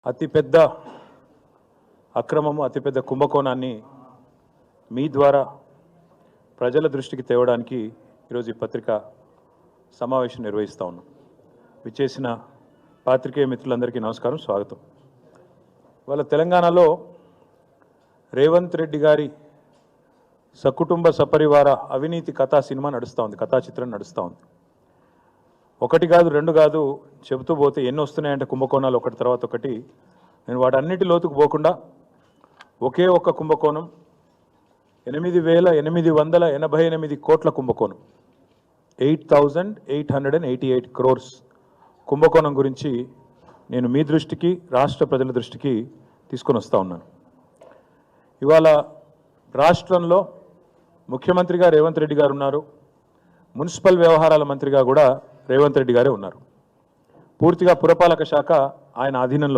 అతిపెద్ద అక్రమము అతిపెద్ద కుంభకోణాన్ని మీ ద్వారా ప్రజల దృష్టికి తేవడానికి ఈరోజు ఈ పత్రిక సమావేశం నిర్వహిస్తూ ఉన్నాం. విచ్చేసిన పాత్రికేయ మిత్రులందరికీ నమస్కారం, స్వాగతం. వాళ్ళ తెలంగాణలో రేవంత్ రెడ్డి గారి సకుటుంబ సపరివార అవినీతి కథా సినిమా నడుస్తూ ఉంది, కథా చిత్రం నడుస్తూ ఉంది. ఒకటి కాదు, రెండు కాదు, చెబుతూ పోతే ఎన్ని వస్తున్నాయంటే కుంభకోణాలు ఒకటి తర్వాత ఒకటి. నేను వాటన్నిటి లోతుకు పోకుండా ఒకే ఒక్క కుంభకోణం 8,888 కోట్ల కుంభకోణం, 8,888 crores కుంభకోణం గురించి నేను మీ దృష్టికి, రాష్ట్ర ప్రజల దృష్టికి తీసుకొని వస్తూ ఉన్నాను. ఇవాళ రాష్ట్రంలో ముఖ్యమంత్రిగా రేవంత్ రెడ్డి గారు ఉన్నారు, మున్సిపల్ వ్యవహారాల మంత్రిగా కూడా రేవంత్ రెడ్డి గారే ఉన్నారు. పూర్తిగా పురపాలక శాఖ ఆయన ఆధీనంలో